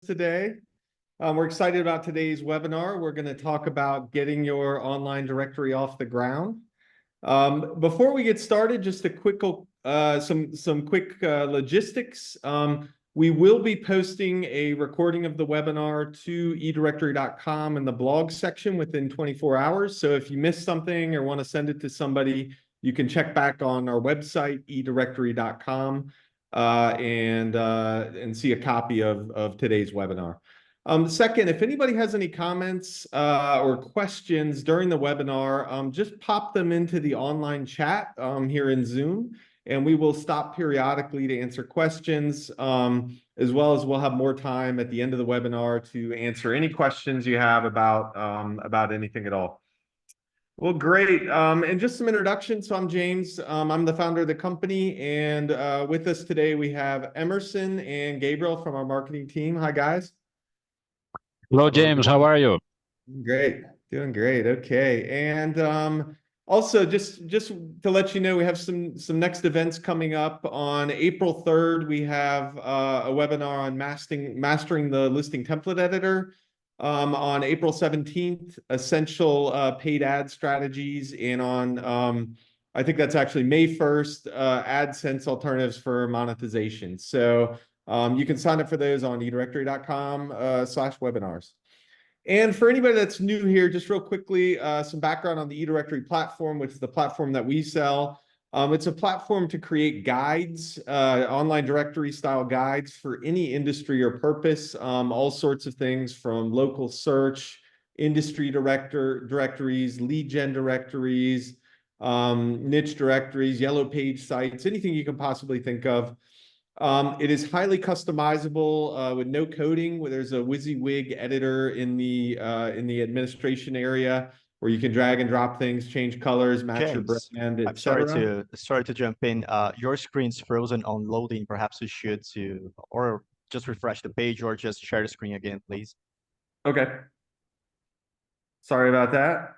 today. We're excited about today's webinar. We're going to talk about getting your online directory off the ground. Before we get started, just a quick some quick logistics. We will be posting a recording of the webinar to eDirectory.com in the blog section within 24 hours. So if you missed something or want to send it to somebody, you can check back on our website, eDirectory.com, and see a copy of today's webinar. Second, if anybody has any comments or questions during the webinar, just pop them into the online chat here in Zoom, and we will stop periodically to answer questions, as well as we'll have more time at the end of the webinar to answer any questions you have about anything at all. Well, great. And just some introductions. So I'm James. I'm the founder of the company, and with us today we have Emerson and Gabriel from our marketing team. Hi, guys. Hello, James. How are you? Great, doing great. Okay, and also just to let you know, we have some next events coming up. On April 3rd, we have a webinar on mastering the listing template editor. On April 17th, essential paid ad strategies, and on I think that's actually May 1st, AdSense alternatives for monetization. So you can sign up for those on eDirectory.com/webinars. And for anybody that's new here, just real quickly, some background on the eDirectory platform, which is the platform that we sell. It's a platform to create guides, online directory style guides for any industry or purpose, all sorts of things from local search, industry directories, lead gen directories, niche directories, yellow page sites, anything you can possibly think of. It is highly customizable with no coding. Where there's a WYSIWYG editor in the administration area where you can drag and drop things, change colors, match your brand, I'm sorry to jump in. Your screen's frozen on loading. Perhaps you should or just refresh the page or just share the screen again, please. Okay. Sorry about that.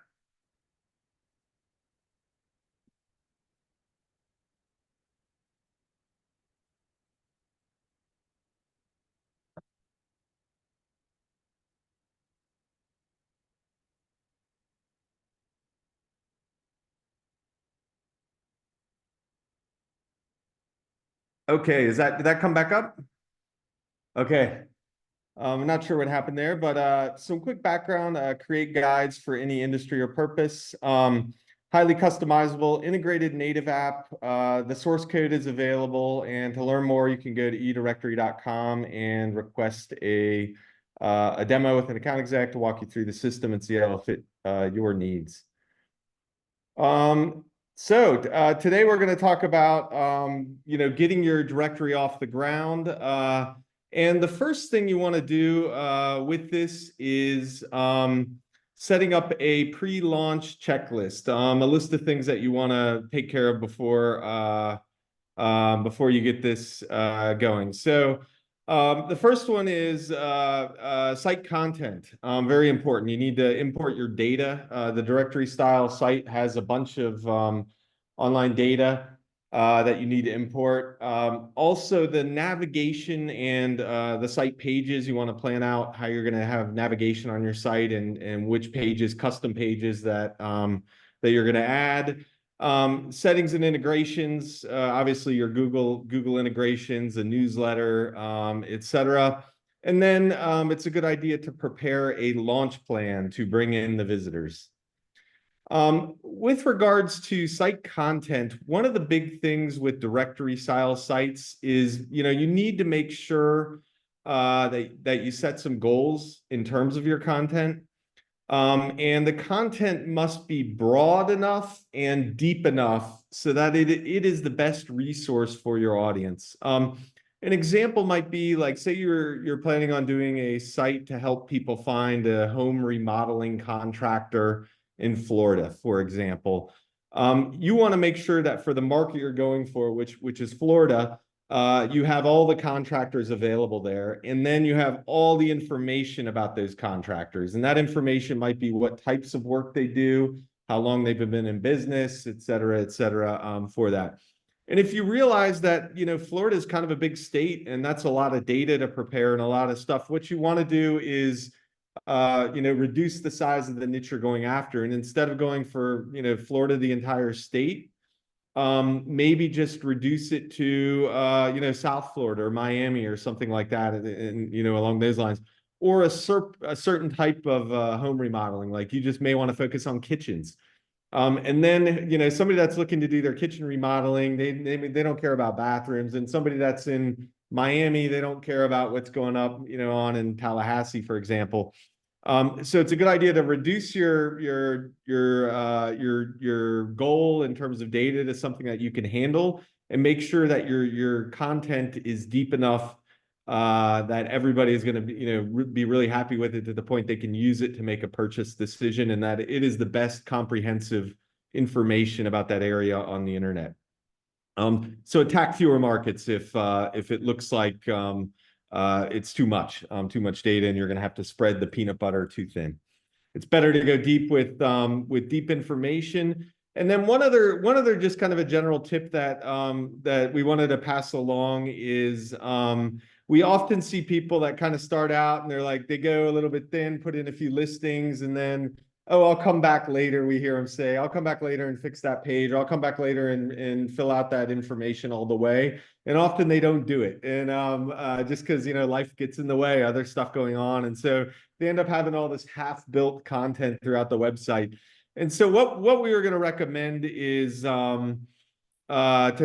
Okay, did that come back up? Okay. I'm not sure what happened there, but some quick background, create guides for any industry or purpose. Highly customizable, integrated native app. The source code is available, and to learn more, you can go to eDirectory.com and request a demo with an account exec to walk you through the system and see how it'll fit your needs. So today we're going to talk about getting your directory off the ground. And the first thing you want to do with this is setting up a pre-launch checklist, a list of things that you want to take care of before you get this going. So the first one is site content. Very important. You need to import your data. The directory style site has a bunch of online data that you need to import. Also, the navigation and the site pages, you want to plan out how you're going to have navigation on your site and which pages, custom pages that you're going to add. Settings and integrations, obviously your Google integrations, a newsletter, etc. And then it's a good idea to prepare a launch plan to bring in the visitors. With regards to site content, one of the big things with directory style sites is, you need to make sure that you set some goals in terms of your content. And the content must be broad enough and deep enough so that it is the best resource for your audience. An example might be like, say you're planning on doing a site to help people find a home remodeling contractor in Florida, for example. You want to make sure that for the market you're going for, which is Florida, you have all the contractors available there, and then you have all the information about those contractors. And that information might be what types of work they do, how long they've been in business, et cetera, for that. And if you realize that, Florida is kind of a big state and that's a lot of data to prepare and a lot of stuff, what you want to do is, reduce the size of the niche you're going after. And instead of going for, Florida, the entire state, maybe just reduce it to, South Florida or Miami or something like that, and along those lines, or a certain type of home remodeling. Like you just may want to focus on kitchens. And then, somebody that's looking to do their kitchen remodeling, they don't care about bathrooms. And somebody that's in Miami, they don't care about what's going up, on in Tallahassee, for example. So it's a good idea to reduce your goal in terms of data to something that you can handle, and make sure that your content is deep enough that everybody is going to be really happy with it to the point they can use it to make a purchase decision, and that it is the best comprehensive information about that area on the internet. So attack fewer markets if it looks like it's too much data and you're going to have to spread the peanut butter too thin. It's better to go deep with deep information. And then one other just kind of a general tip that that we wanted to pass along is we often see people that kind of start out and they're like, they go a little bit thin, put in a few listings, and then, oh, I'll come back later. We hear them say, I'll come back later and fix that page. I'll come back later and fill out that information all the way. And often they don't do it. And just because, life gets in the way, other stuff going on. And so they end up having all this half-built content throughout the website. And so what we were going to recommend is to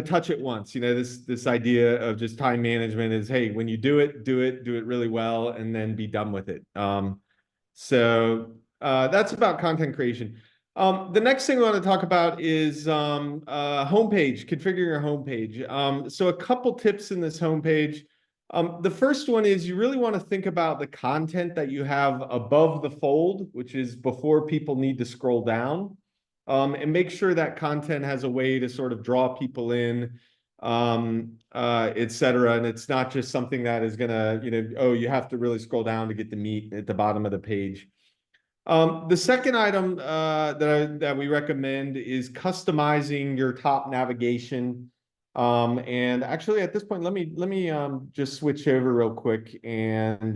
touch it once. This idea of just time management is, hey, when you do it really well, and then be done with it. So that's about content creation. The next thing we want to talk about is homepage, configure your homepage. So a couple tips in this homepage. The first one is you really want to think about the content that you have above the fold, which is before people need to scroll down, and make sure that content has a way to sort of draw people in, et cetera. And it's not just something that is going to, oh, you have to really scroll down to get the meat at the bottom of the page. The second item that we recommend is customizing your top navigation. And actually, at this point, let me just switch over real quick and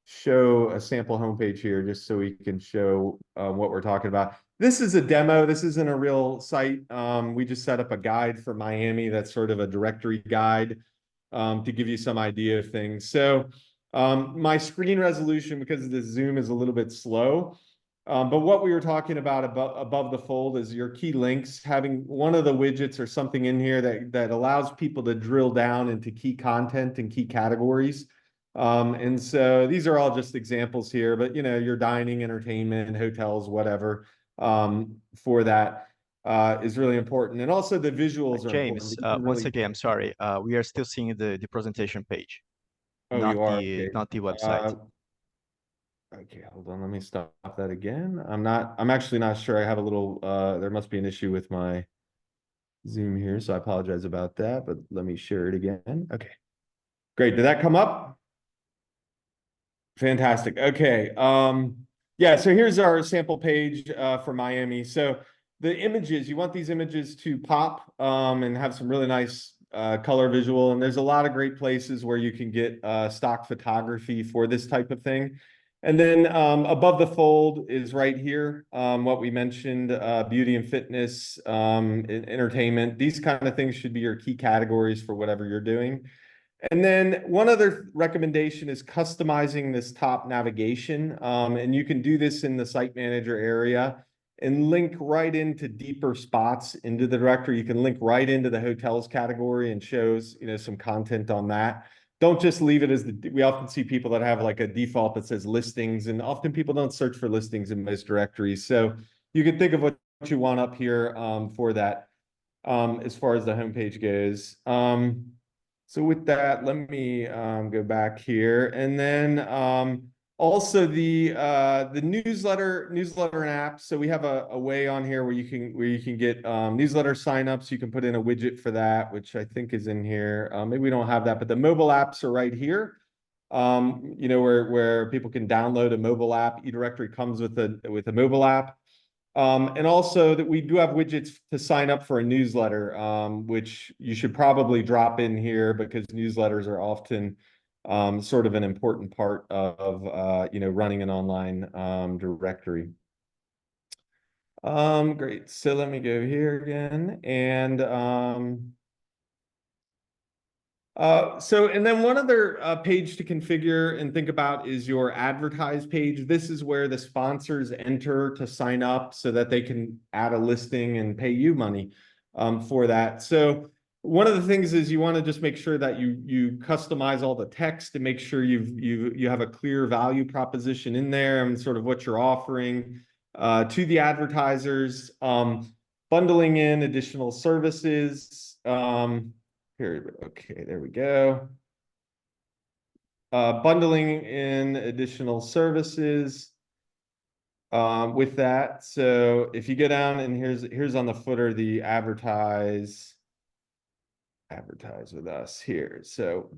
show a sample homepage here, just so we can show what we're talking about. This is a demo. This isn't a real site. We just set up a guide for Miami that's sort of a directory guide to give you some idea of things. So my screen resolution, because the Zoom is a little bit slow, but what we were talking about above the fold is your key links, having one of the widgets or something in here that allows people to drill down into key content and key categories. And so these are all just examples here, but your dining, entertainment, hotels, whatever, for that is really important. And also the visuals are James, important. once again, I'm sorry. We are still seeing the presentation page, Oh, you are? Okay. not the website. Okay, hold on. Let me stop that again. I'm actually not sure. I have a little, there must be an issue with my Zoom here, so I apologize about that, but let me share it again. Okay, great. Did that come up? Fantastic. Okay. Yeah, so here's our sample page for Miami. So the images, you want these images to pop and have some really nice color visual. And there's a lot of great places where you can get stock photography for this type of thing. And then above the fold is right here, what we mentioned, beauty and fitness, entertainment. These kind of things should be your key categories for whatever you're doing. And then one other recommendation is customizing this top navigation. And you can do this in the site manager area and link right into deeper spots into the directory. You can link right into the hotels category and shows, some content on that. Don't just leave it as we often see people that have like a default that says listings, and often people don't search for listings in most directories. So you can think of what you want up here for that as far as the homepage goes. So with that, let me go back here, and then also the newsletter and app. So we have a way on here where you can get newsletter signups. You can put in a widget for that, which I think is in here. Maybe we don't have that, but the mobile apps are right here. Where people can download a mobile app. eDirectory comes with a mobile app. And also that we do have widgets to sign up for a newsletter, which you should probably drop in here because newsletters are often sort of an important part of running an online directory. Great. So let me go here again. And and then one other page to configure and think about is your advertise page. This is where the sponsors enter to sign up so that they can add a listing and pay you money for that. So one of the things is you want to just make sure that you customize all the text and make sure you have a clear value proposition in there and sort of what you're offering to the advertisers, bundling in additional services. Here, okay, there we go. Bundling in additional services with that. So if you go down and here's on the footer the advertise with us here. So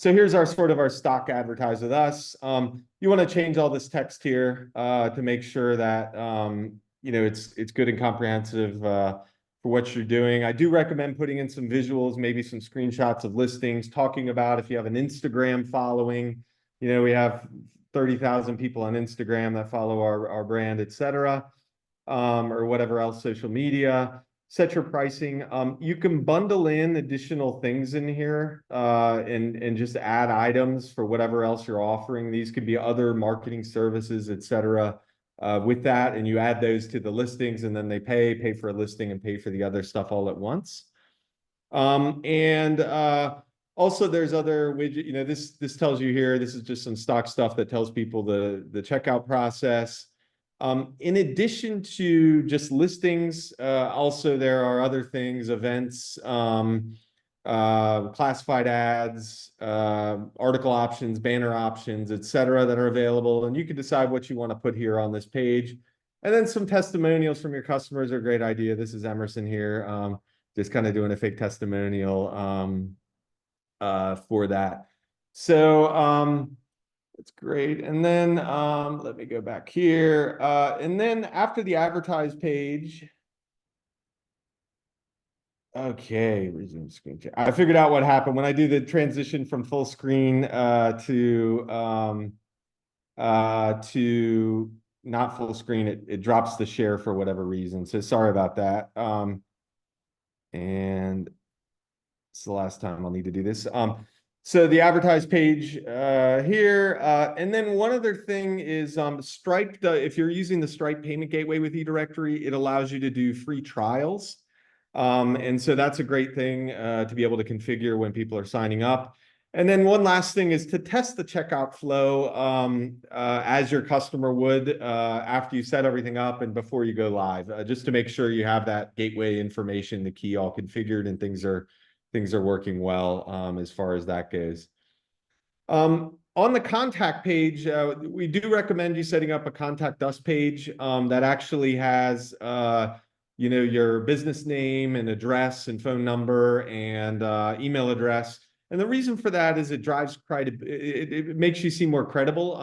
here's our sort of our stock advertise with us. You want to change all this text here to make sure that it's good and comprehensive for what you're doing. I do recommend putting in some visuals, maybe some screenshots of listings, talking about if you have an Instagram following. We have 30,000 people on Instagram that follow our brand, etc., or whatever else, social media. Set your pricing. You can bundle in additional things in here and just add items for whatever else you're offering. These could be other marketing services, etc. With that, and you add those to the listings, and then they pay for a listing and pay for the other stuff all at once. Also there's other widget. This tells you here. This is just some stock stuff that tells people the checkout process. In addition to just listings, also there are other things, events, classified ads, article options, banner options, etc., that are available. And you can decide what you want to put here on this page. And then some testimonials from your customers are a great idea. This is Emerson here, just kind of doing a fake testimonial for that. So that's great. And then let me go back here. And then after the advertise page, okay, resume screen share. I figured out what happened when I do the transition from full screen to not full screen. It drops the share for whatever reason. So sorry about that. And it's the last time I'll need to do this. So the advertise page here, and then one other thing is Stripe. If you're using the Stripe payment gateway with eDirectory, it allows you to do free trials. And so that's a great thing to be able to configure when people are signing up. And then one last thing is to test the checkout flow as your customer would after you set everything up and before you go live, just to make sure you have that gateway information, the key all configured, and things are working well as far as that goes. On the contact page, we do recommend you setting up a contact us page that actually has your business name and address and phone number and email address. And the reason for that is it makes you seem more credible.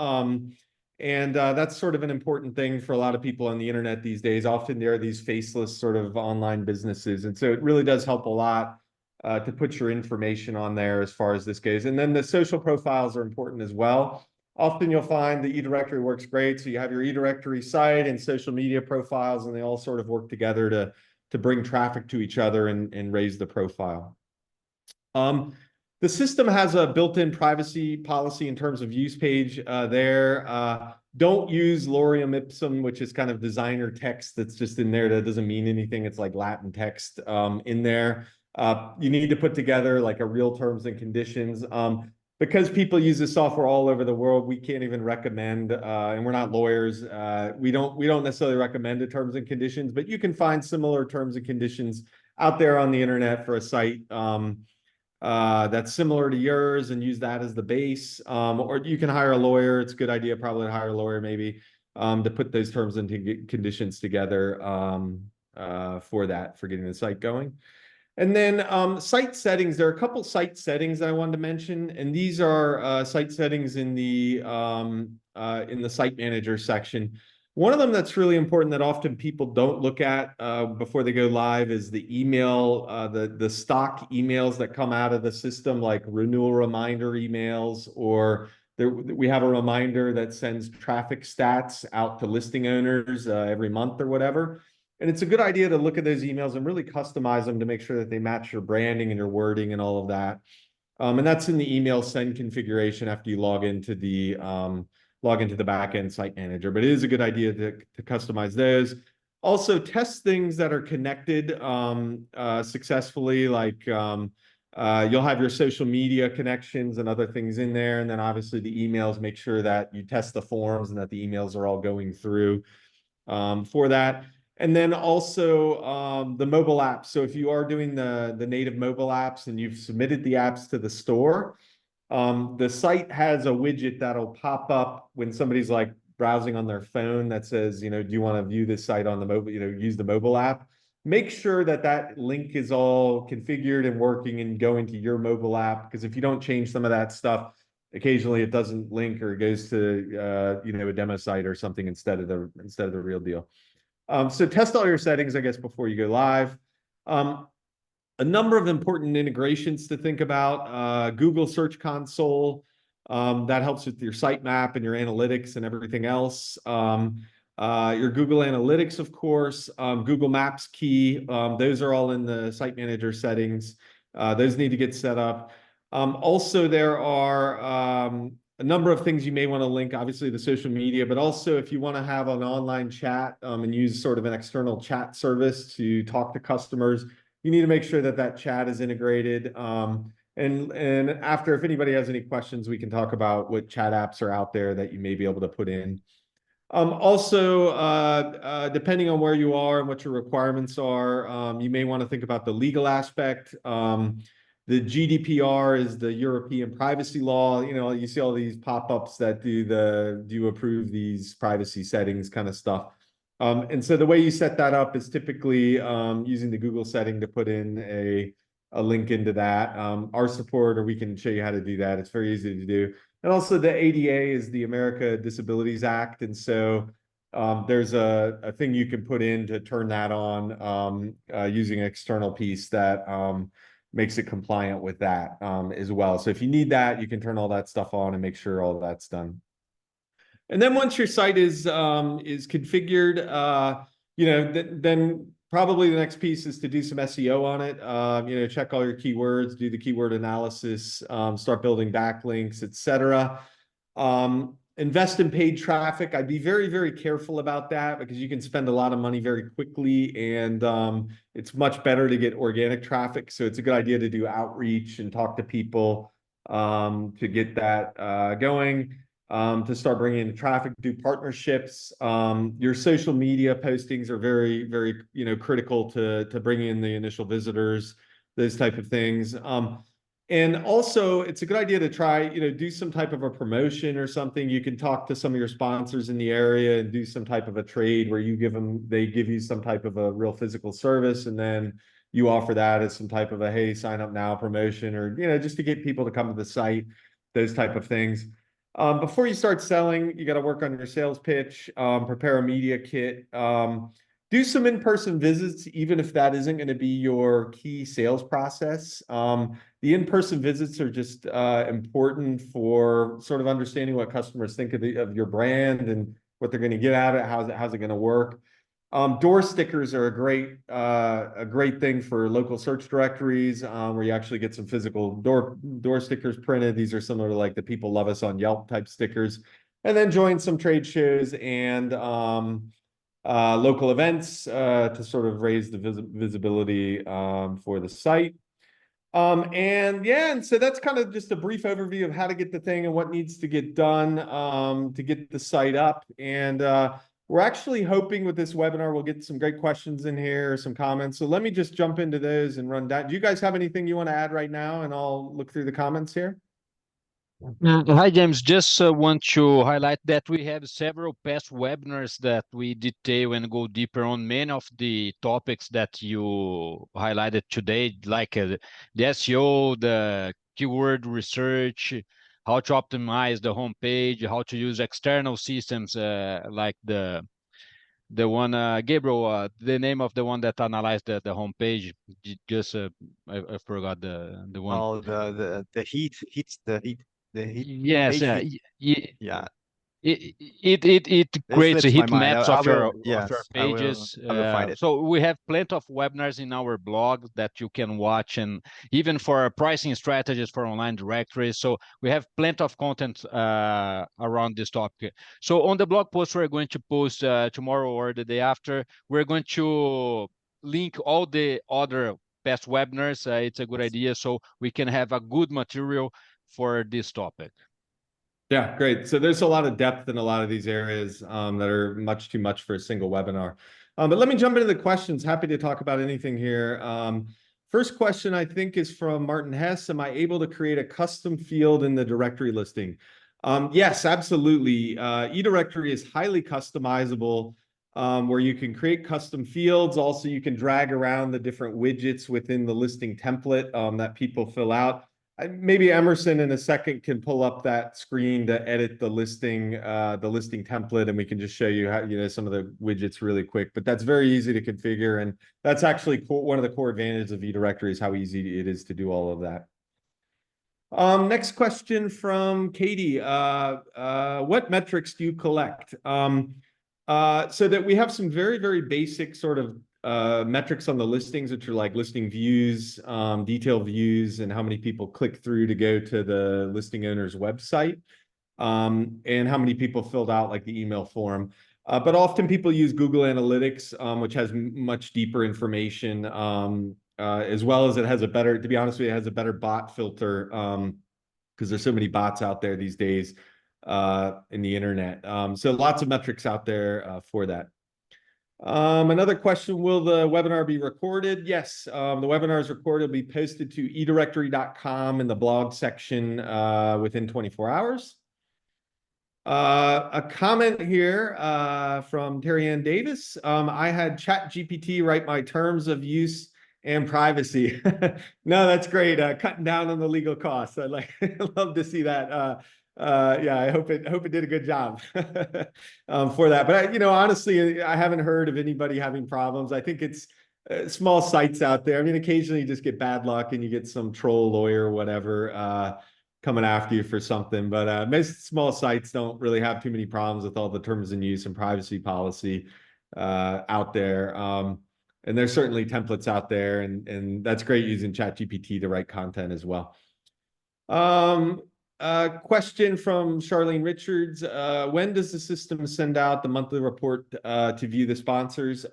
And that's sort of an important thing for a lot of people on the internet these days. Often there are these faceless sort of online businesses. And so it really does help a lot to put your information on there as far as this goes. And then the social profiles are important as well. Often you'll find the eDirectory works great. So you have your eDirectory site and social media profiles, and they all sort of work together to bring traffic to each other and raise the profile. The system has a built-in privacy policy in terms of use page there. Don't use lorem ipsum, which is kind of designer text that's just in there that doesn't mean anything. It's like Latin text in there. You need to put together like a real terms and conditions. Because people use this software all over the world, we can't even recommend, and we're not lawyers. We don't necessarily recommend the terms and conditions, but you can find similar terms and conditions out there on the internet for a site that's similar to yours and use that as the base. Or you can hire a lawyer. It's a good idea probably to hire a lawyer maybe to put those terms and conditions together for getting the site going. And then site settings, there are a couple site settings that I wanted to mention, and these are site settings in the site manager section. One of them that's really important that often people don't look at before they go live is the email, the stock emails that come out of the system, like renewal reminder emails, or we have a reminder that sends traffic stats out to listing owners every month or whatever. And it's a good idea to look at those emails and really customize them to make sure that they match your branding and your wording and all of that. And that's in the email send configuration after you log into the backend site manager. But it is a good idea to customize those. Also, test things that are connected successfully, like you'll have your social media connections and other things in there. And then obviously the emails, make sure that you test the forms and that the emails are all going through for that. And then also the mobile apps. So if you are doing the native mobile apps and you've submitted the apps to the store, the site has a widget that'll pop up when somebody's like browsing on their phone that says, do you want to view this site on the mobile, use the mobile app. Make sure that that link is all configured and working and going to your mobile app, because if you don't change some of that stuff, occasionally it doesn't link or it goes to a demo site or something instead of the real deal. So test all your settings, I guess, before you go live. A number of important integrations to think about. Google Search Console, that helps with your sitemap and your analytics and everything else. Your Google Analytics, of course, Google Maps key, those are all in the site manager settings. Those need to get set up. Also, there are a number of things you may want to link, obviously the social media, but also if you want to have an online chat and use sort of an external chat service to talk to customers, you need to make sure that that chat is integrated. And after, if anybody has any questions, we can talk about what chat apps are out there that you may be able to put in. Also, depending on where you are and what your requirements are, you may want to think about the legal aspect. The GDPR is the European privacy law. You see all these pop-ups that do you approve these privacy settings kind of stuff. And so the way you set that up is typically using the Google setting to put in a link into that. Our support, or we can show you how to do that. It's very easy to do. And also the ADA is the America Disabilities Act. And so there's a thing you can put in to turn that on using an external piece that makes it compliant with that as well. So if you need that, you can turn all that stuff on and make sure all that's done. And then once your site is configured, then probably the next piece is to do some SEO on it. Check all your keywords, do the keyword analysis, start building backlinks, etc. Invest in paid traffic. I'd be very, very careful about that because you can spend a lot of money very quickly, and it's much better to get organic traffic. So it's a good idea to do outreach and talk to people to get that going. To start bringing in traffic, do partnerships. Your social media postings are very, very, critical to bring in the initial visitors, those type of things. And also, it's a good idea to try, do some type of a promotion or something. You can talk to some of your sponsors in the area and do some type of a trade where they give you some type of a real physical service, and then you offer that as some type of a, hey, sign up now promotion, or, just to get people to come to the site, those type of things. Before you start selling, you got to work on your sales pitch, prepare a media kit, do some in-person visits, even if that isn't going to be your key sales process. The in-person visits are just important for sort of understanding what customers think of your brand and what they're going to get out of it. How's it going to work? Door stickers are a great thing for local search directories, where you actually get some physical door stickers printed. These are similar to like the People Love Us on Yelp type stickers. And then join some trade shows and local events to sort of raise the visibility for the site. And so that's kind of just a brief overview of how to get the thing and what needs to get done to get the site up. And we're actually hoping with this webinar, we'll get some great questions in here, some comments. So let me just jump into those and run down. Do you guys have anything you want to add right now? And I'll look through the comments here. Hi, James. Just want to highlight that we have several past webinars that we detail and go deeper on many of the topics that you highlighted today, like the SEO, the keyword research, how to optimize the homepage, how to use external systems like the one Gabriel, the name of the one that analyzed the homepage. Just I forgot the one. Oh, the heat Yes, page heat. Yeah, it it creates a slips my heat mind. maps I will, of your yes, pages. I will find it. So we have plenty of webinars in our blog that you can watch, and even for pricing strategies for online directories. So we have plenty of content around this topic. So on the blog post we're going to post tomorrow or the day after, we're going to link all the other past webinars. It's a good idea, so we can have a good material for this topic. Yeah, great. So there's a lot of depth in a lot of these areas that are much too much for a single webinar. But let me jump into the questions. Happy to talk about anything here. First question, I think, is from Martin Hess. Am I able to create a custom field in the directory listing? Yes, absolutely. eDirectory is highly customizable, where you can create custom fields. Also, you can drag around the different widgets within the listing template that people fill out. Maybe Emerson in a second can pull up that screen to edit the listing template, and we can just show you how, some of the widgets really quick. But that's very easy to configure, and that's actually one of the core advantages of eDirectory is how easy it is to do all of that. Next question from Katie. What metrics do you collect? So that we have some very, very basic sort of metrics on the listings, which are like listing views, detail views, and how many people click through to go to the listing owner's website, and how many people filled out like the email form. But often people use Google Analytics, which has much deeper information, as well as it has a better, to be honest with you, it has a better bot filter, because there's so many bots out there these days in the internet. So lots of metrics out there for that. Another question, will the webinar be recorded? Yes, the webinar is recorded. It'll be posted to edirectory.com in the blog section within 24 hours. A comment here from Terry Ann Davis. I had ChatGPT write my terms of use and privacy. No, that's great. Cutting down on the legal costs. I like love to see that. Yeah, I hope it did a good job for that. But honestly, I haven't heard of anybody having problems. I think it's small sites out there. I mean, occasionally you just get bad luck and you get some troll lawyer or whatever coming after you for something. But most small sites don't really have too many problems with all the terms and use and privacy policy out there. And there's certainly templates out there, and that's great using ChatGPT to write content as well. Question from Charlene Richards. When does the system send out the monthly report to view the sponsors?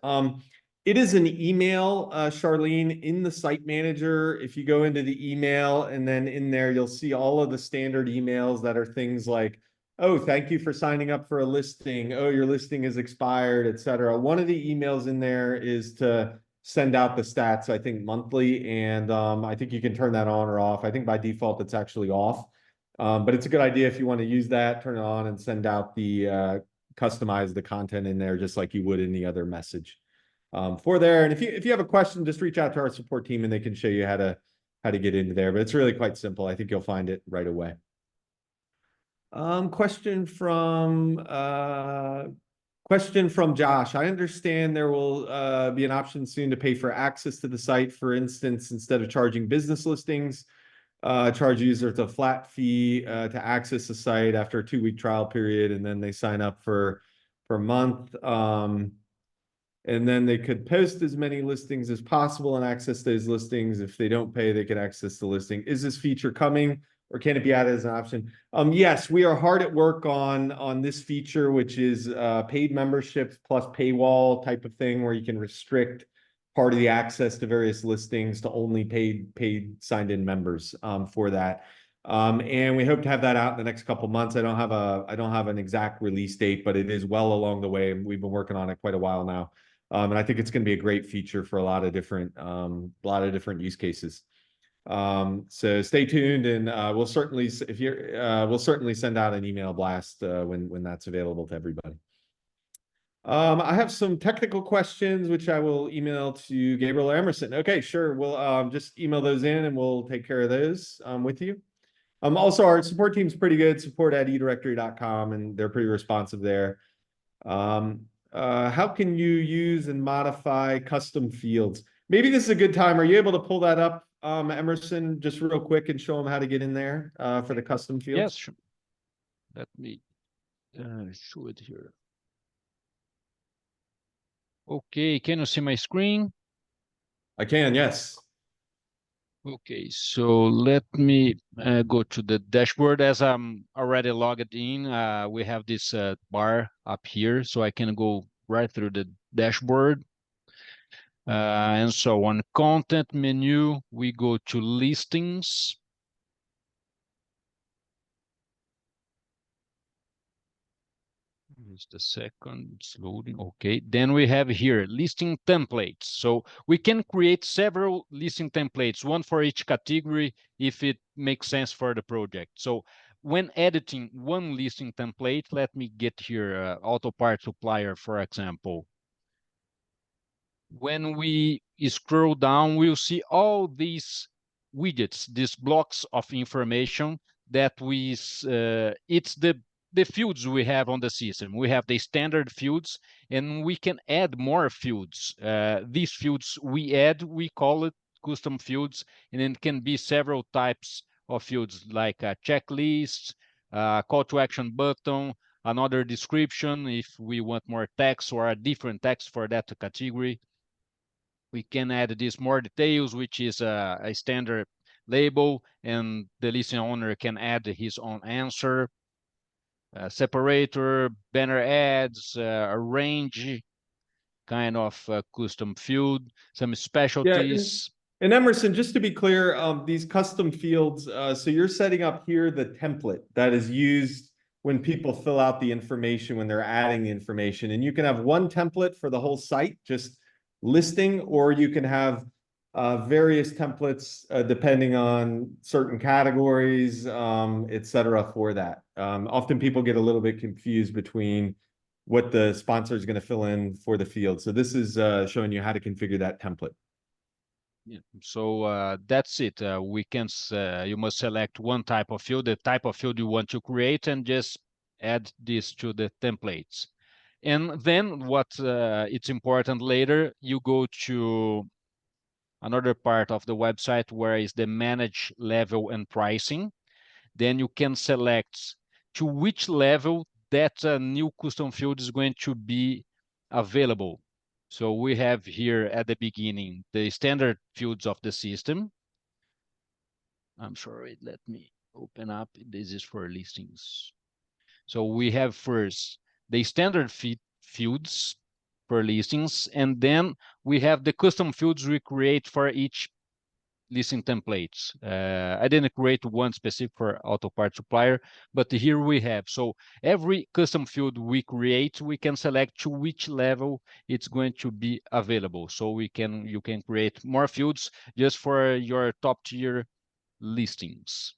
It is an email, Charlene, in the site manager. If you go into the email and then in there, you'll see all of the standard emails that are things like, oh, thank you for signing up for a listing. Oh, your listing is expired, etc. One of the emails in there is to send out the stats, I think monthly. And I think you can turn that on or off. I think by default, it's actually off. But it's a good idea if you want to use that, turn it on and send out the customize the content in there just like you would any other message for there. And if you have a question, just reach out to our support team and they can show you how to get into there. But it's really quite simple. I think you'll find it right away. Question from Josh. I understand there will be an option soon to pay for access to the site. For instance, instead of charging business listings, charge users a flat fee to access the site after a 2-week trial period, and then they sign up for a month. And then they could post as many listings as possible and access those listings. If they don't pay, they could access the listing. Is this feature coming, or can it be added as an option? Yes, we are hard at work on this feature, which is paid memberships plus paywall type of thing, where you can restrict part of the access to various listings to only paid signed in members for that. And we hope to have that out in the next couple months. I don't have an exact release date, but it is well along the way. We've been working on it quite a while now. And I think it's going to be a great feature for a lot of different use cases. So stay tuned, and we'll certainly, if you're, we'll certainly send out an email blast when that's available to everybody. I have some technical questions, which I will email to Gabriel or Emerson. Okay, sure. We'll just email those in, and we'll take care of those with you. Also, our support team's pretty good. Support at eDirectory.com, and they're pretty responsive there. How can you use and modify custom fields? Maybe this is a good time. Are you able to pull that up, Emerson, just real quick and show them how to get in there for the custom fields? Yes, sure. Let me show it here. Okay, can you see my screen? I can, yes. Okay, so let me go to the dashboard. As I'm already logged in, we have this bar up here, so I can go right through the dashboard. And so on content menu, we go to listings. Just a second, it's loading. Okay, then we have here listing templates. So we can create several listing templates, one for each category if it makes sense for the project. So when editing one listing template, let me get here auto part supplier, for example. When we scroll down, we'll see all these widgets, these blocks of information that it's the fields we have on the system. We have the standard fields, and we can add more fields. These fields we add, we call it custom fields, and it can be several types of fields like a checklist, call to action button, another description if we want more text or a different text for that category. We can add this more details, which is a standard label, and the listing owner can add his own answer. Separator, banner ads, a range, kind of custom field, some specialties. And Emerson, just to be clear, these custom fields, so you're setting up here the template that is used when people fill out the information, when they're adding the information. And you can have one template for the whole site, just listing, or you can have various templates depending on certain categories, et cetera, for that. Often people get a little bit confused between what the sponsor is going to fill in for the field. So this is showing you how to configure that template. Yeah. So that's it. You must select one type of field, the type of field you want to create, and just add this to the templates. And then what it's important later, you go to another part of the website where is the manage level and pricing. Then you can select to which level that new custom field is going to be available. So we have here at the beginning the standard fields of the system. I'm sorry, let me open up. This is for listings. So we have first the standard fields for listings, and then we have the custom fields we create for each listing templates. I didn't create one specific for auto part supplier, but here we have. So every custom field we create, we can select to which level it's going to be available. So you can create more fields just for your top tier listings.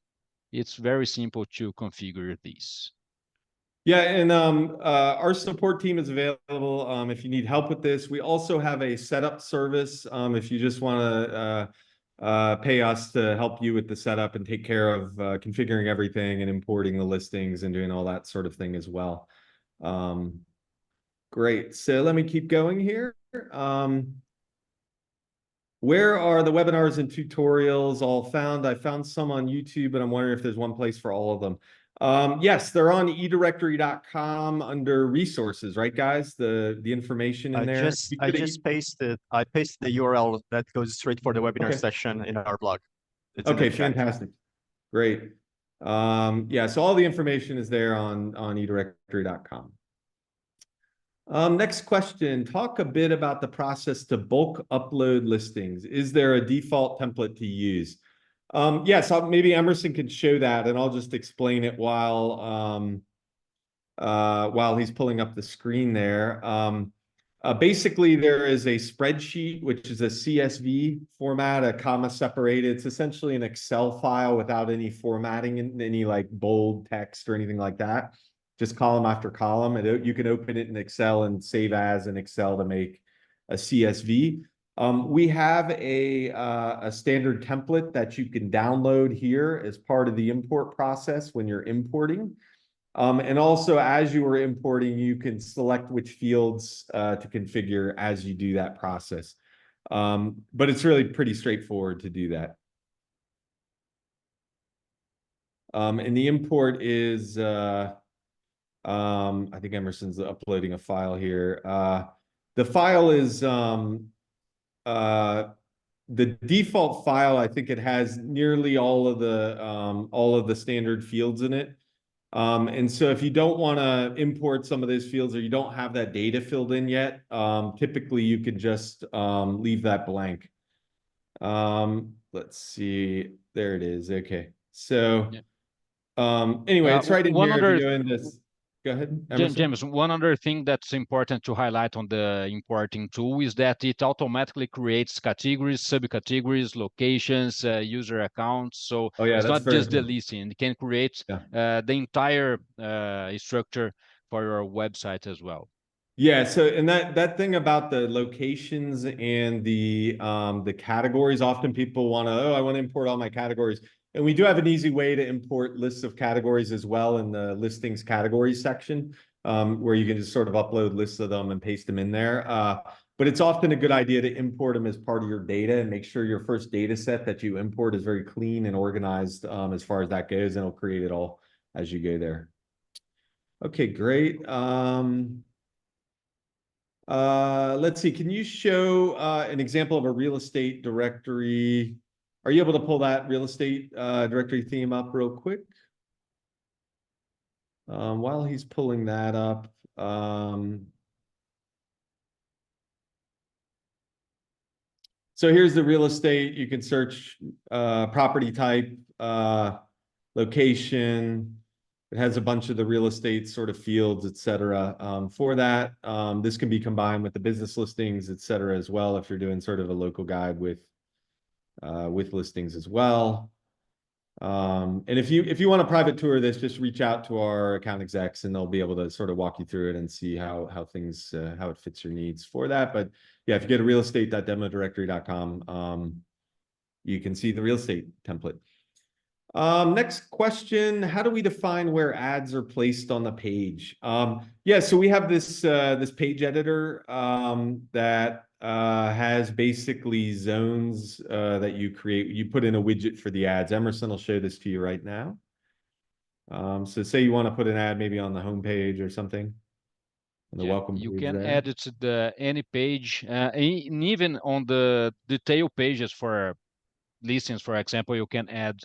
It's very simple to configure these. Yeah, and our support team is available if you need help with this. We also have a setup service if you just want to pay us to help you with the setup and take care of configuring everything and importing the listings and doing all that sort of thing as well. Great. So let me keep going here. Where are the webinars and tutorials all found? I found some on YouTube, but I'm wondering if there's one place for all of them. Yes, they're on eDirectory.com under resources, right, guys? The information in there. I pasted the URL that goes straight for the webinar Okay. session in our blog. It's okay, fantastic. Great. Yeah, so all the information is there on eDirectory.com. Next question, talk a bit about the process to bulk upload listings. Is there a default template to use? Yes, maybe Emerson can show that, and I'll just explain it while he's pulling up the screen there. Basically, there is a spreadsheet, which is a CSV format, a comma separated. It's essentially an Excel file without any formatting and any like bold text or anything like that. Just column after column. And you can open it in Excel and save as in Excel to make a CSV. We have a standard template that you can download here as part of the import process when you're importing. And also, as you are importing, you can select which fields to configure as you do that process. But it's really pretty straightforward to do that. And the import is, I think Emerson's uploading a file here. The file is the default file. I think it has nearly all of the standard fields in it. And so if you don't want to import some of those fields or you don't have that data filled in yet, typically you could just leave that blank. Let's see. There it is. Okay. So anyway, it's right in One here. If you other go in this, go ahead, Emerson. James, one other thing that's important to highlight on the importing tool is that it automatically creates categories, subcategories, locations, user accounts. So Oh yeah, it's that's not very just the important. listing. It can create Yeah. the entire structure for your website as well. Yeah, so and that thing about the locations and the categories, often people want to, oh, I want to import all my categories. And we do have an easy way to import lists of categories as well in the listings categories section, where you can just sort of upload lists of them and paste them in there. But it's often a good idea to import them as part of your data and make sure your first data set that you import is very clean and organized as far as that goes, and it'll create it all as you go there. Okay, great. Let's see, can you show an example of a real estate directory? Are you able to pull that real estate directory theme up real quick? While he's pulling that up, so here's the real estate. You can search property type, location. It has a bunch of the real estate sort of fields, et cetera. For that, this can be combined with the business listings, et cetera, as well, if you're doing sort of a local guide with listings as well. And if you want a private tour of this, just reach out to our account execs and they'll be able to sort of walk you through it and see how things how it fits your needs for that. But yeah, if you go to realestate.demodirectory.com, you can see the real estate template. Next question, how do we define where ads are placed on the page? Yeah, so we have this this page editor that has basically zones that you create. You put in a widget for the ads. Emerson will show this to you right now. So say you want to put an ad maybe on the home page or something. On the welcome you page can there. add it to any page, and even on the detail pages for listings, for example, you can add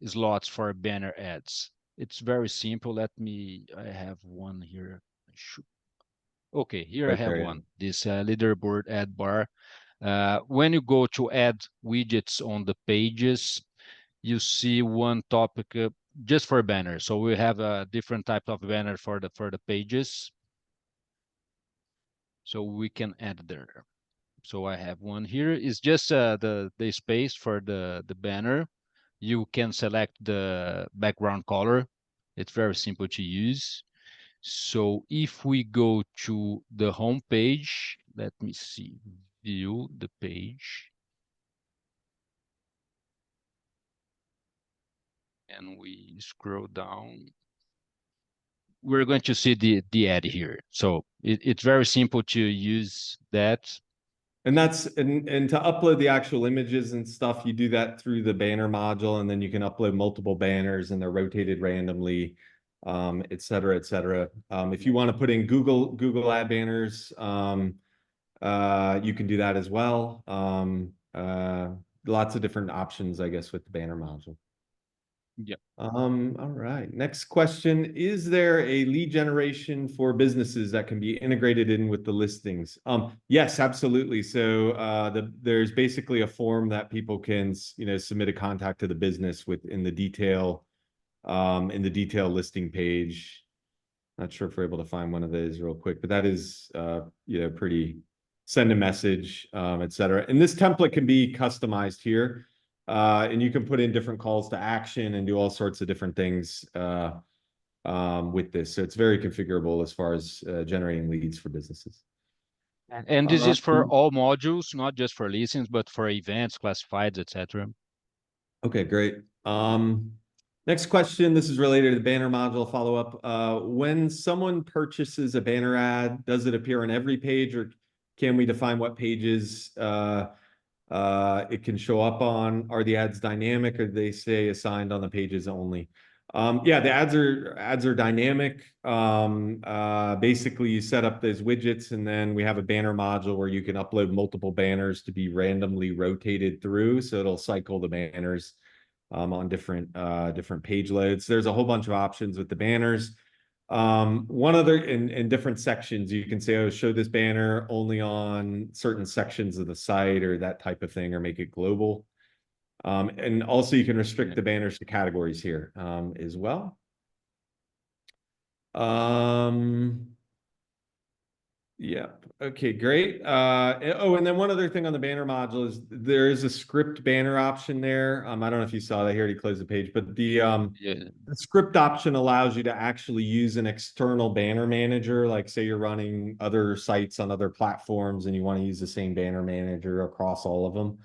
slots for banner ads. It's very simple. I have one here. Okay, here I Right have there, yeah. one. This leaderboard ad bar. When you go to add widgets on the pages, you see one topic just for banners. So we have a different type of banner for the pages. So we can add there. So I have one here. It's just the space for the banner. You can select the background color. It's very simple to use. So if we go to the home page, let me see, view the page. And we scroll down. We're going to see the ad here. So it's very simple to use that. And that's and to upload the actual images and stuff, you do that through the banner module, and then you can upload multiple banners and they're rotated randomly, et cetera, et cetera. If you want to put in Google ad banners, you can do that as well. Lots of different options, I guess, with the banner module. Yeah. All right. Next question. Is there a lead generation for businesses that can be integrated in with the listings? Yes, absolutely. So there's basically a form that people can, submit a contact to the business in the detail listing page. Not sure if we're able to find one of those real quick, but that is, pretty send a message, etc. And this template can be customized here, and you can put in different calls to action and do all sorts of different things with this. So it's very configurable as far as generating leads for businesses. And this is for all modules, not just for listings, but for events, classifieds, etc. Okay, great. Next question, this is related to the banner module follow-up. When someone purchases a banner ad, does it appear on every page, or can we define what pages it can show up on? Are the ads dynamic, or do they stay assigned on the pages only? Yeah, the ads are dynamic. Basically, you set up those widgets, and then we have a banner module where you can upload multiple banners to be randomly rotated through. So it'll cycle the banners on different page loads. There's a whole bunch of options with the banners. One other in different sections, you can say, oh, show this banner only on certain sections of the site or that type of thing, or make it global. And also you can restrict the banners to categories here as well. Yeah. Okay, great. Oh, and then one other thing on the banner module is there is a script banner option there. I don't know if you saw that. Here, he closed the page, but the script option allows you to actually use an external banner manager. Like, say you're running other sites on other platforms and you want to use the same banner manager across all of them.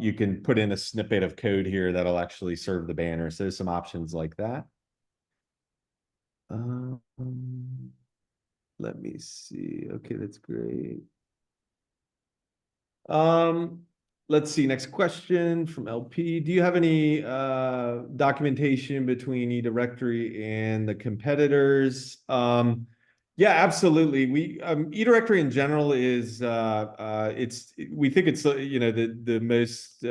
You can put in a snippet of code here that'll actually serve the banner. So there's some options like that. Let me see. Okay, that's great. Let's see. Next question from LP. Do you have any documentation between eDirectory and the competitors? Yeah, absolutely. We eDirectory in general is we think it's the most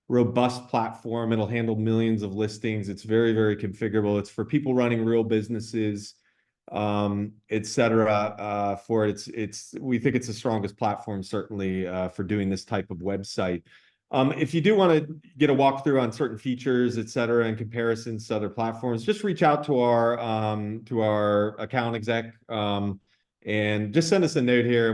robust platform. It'll handle millions of listings. It's very, very configurable. It's for people running real businesses, etc. For we think it's the strongest platform, certainly, for doing this type of website. If you do want to get a walkthrough on certain features, etc., and comparisons to other platforms, just reach out to our account exec, and just send us a note here.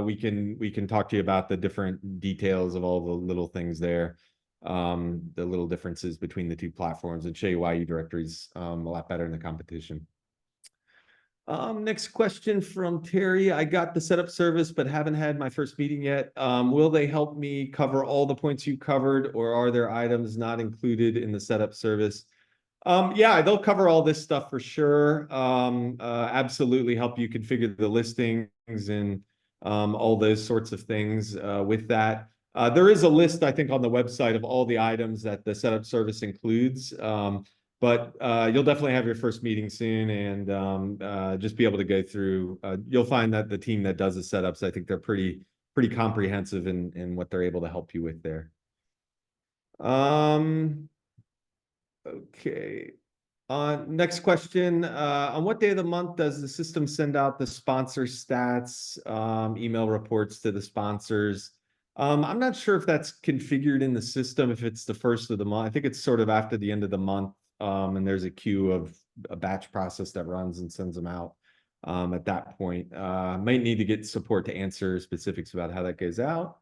We can talk to you about the different details of all the little things there, the little differences between the two platforms, and show you why eDirectory is a lot better than the competition. Next question from Terry. I got the setup service, but haven't had my first meeting yet. Will they help me cover all the points you covered, or are there items not included in the setup service? Yeah, they'll cover all this stuff for sure. Absolutely help you configure the listings and all those sorts of things with that. There is a list, I think, on the website of all the items that the setup service includes. But you'll definitely have your first meeting soon, and just be able to go through. You'll find that the team that does the setups, I think they're pretty comprehensive in what they're able to help you with there. Okay. Next question. On what day of the month does the system send out the sponsor stats, email reports to the sponsors? I'm not sure if that's configured in the system, if it's the first of the month. I think it's sort of after the end of the month. And there's a queue of a batch process that runs and sends them out at that point. Might need to get support to answer specifics about how that goes out.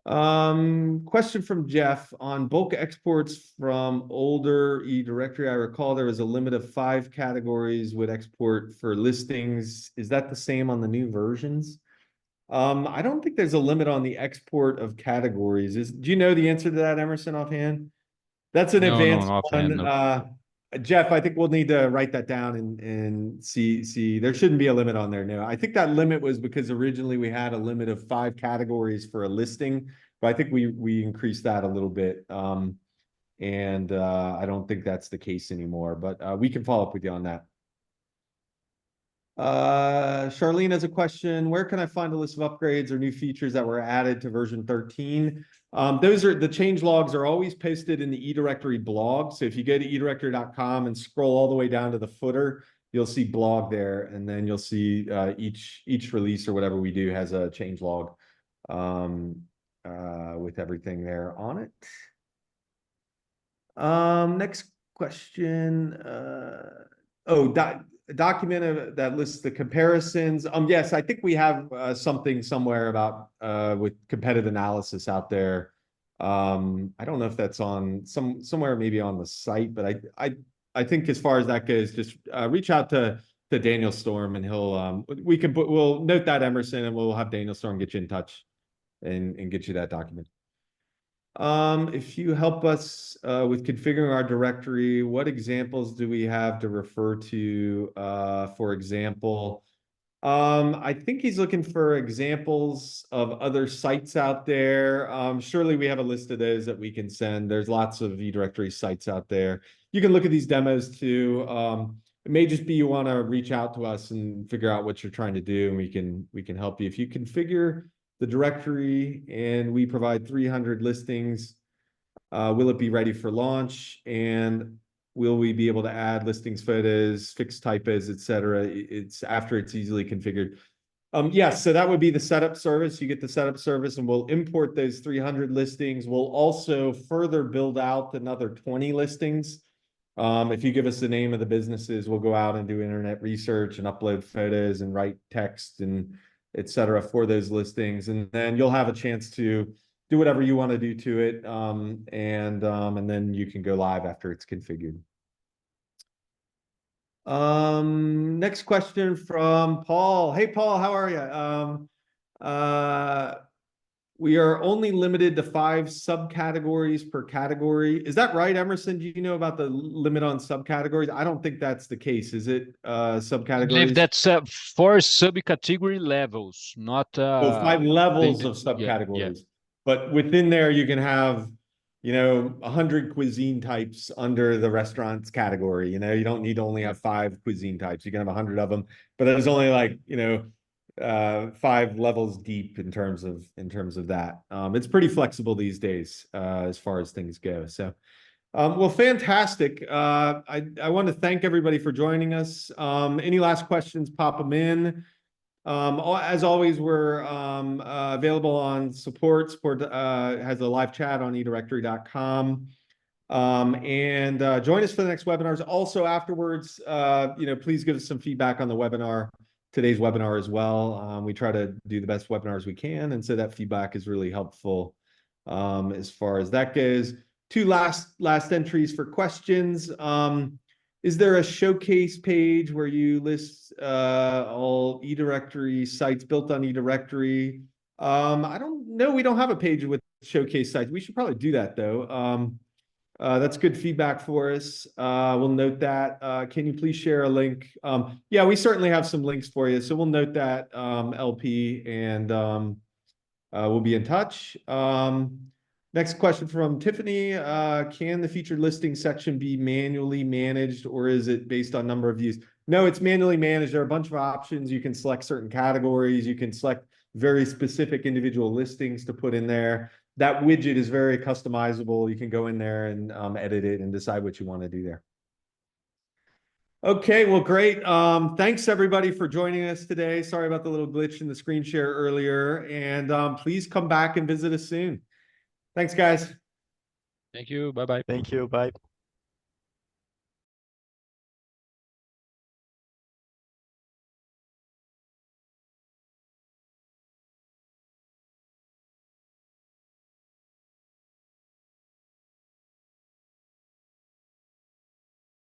Question from Jeff on bulk exports from older eDirectory. I recall there was a limit of 5 categories would export for listings. Is that the same on the new versions? I don't think there's a limit on the export of categories. Do you know the answer to that, Emerson, offhand? That's an advanced one. No. Jeff, I think we'll need to write that down and see. There shouldn't be a limit on there. No, I think that limit was because originally we had a limit of 5 categories for a listing, but I think we increased that a little bit. And I don't think that's the case anymore, but we can follow up with you on that. Charlene has a question. Where can I find a list of upgrades or new features that were added to version 13? Those are the change logs are always posted in the eDirectory blog. So if you go to eDirectory.com and scroll all the way down to the footer, you'll see blog there, and then you'll see each release or whatever we do has a change log with everything there on it. Next question. document that lists the comparisons. Yes, I think we have something somewhere about with competitive analysis out there. I don't know if that's on somewhere maybe on the site, but I think as far as that goes, just reach out to Daniel Storm, and we'll note that, Emerson, and we'll have Daniel Storm get you in touch and get you that document. If you help us with configuring our directory, what examples do we have to refer to? For example, I think he's looking for examples of other sites out there. Surely we have a list of those that we can send. There's lots of eDirectory sites out there. You can look at these demos too. It may just be you want to reach out to us and figure out what you're trying to do, and we can help you. If you configure the directory and we provide 300 listings, will it be ready for launch? And will we be able to add listings, photos, fixed typos, etc.? It's after it's easily configured. Yes, so that would be the setup service. You get the setup service, and we'll import those 300 listings. We'll also further build out another 20 listings. If you give us the name of the businesses, we'll go out and do internet research and upload photos and write text and etc. for those listings, and then you'll have a chance to do whatever you want to do to it, and then you can go live after it's configured. Next question from Paul. Hey, Paul, how are you? We are only limited to 5 subcategories per category. Is that right, Emerson? Do you know about the limit on subcategories? I don't think that's the case. Is it subcategories? I believe that's 4 subcategory levels, not So 5 levels of yeah. subcategories. But within there, you can have, 100 cuisine types under the restaurants category. You don't need to only have 5 cuisine types. You can have 100 of them, but there's only like, 5 levels deep in terms of that. It's pretty flexible these days as far as things go. So, well, fantastic. I want to thank everybody for joining us. Any last questions, pop them in. As always, we're available on support. Support has a live chat on eDirectory.com. And join us for the next webinars. Also afterwards, please give us some feedback on the webinar, today's webinar as well. We try to do the best webinars we can, and so that feedback is really helpful as far as that goes. 2 last entries for questions. Is there a showcase page where you list all eDirectory sites built on eDirectory? I don't know. We don't have a page with showcase sites. We should probably do that though. That's good feedback for us. We'll note that. Can you please share a link? Yeah, we certainly have some links for you. So we'll note that, LP, and we'll be in touch. Next question from Tiffany. Can the featured listing section be manually managed, or is it based on number of views? No, it's manually managed. There are a bunch of options. You can select certain categories. You can select very specific individual listings to put in there. That widget is very customizable. You can go in there and edit it and decide what you want to do there. Okay, well, great. Thanks everybody for joining us today. Sorry about the little glitch in the screen share earlier, and please come back and visit us soon. Thanks, guys. Thank you. Bye-bye. Thank you. Bye.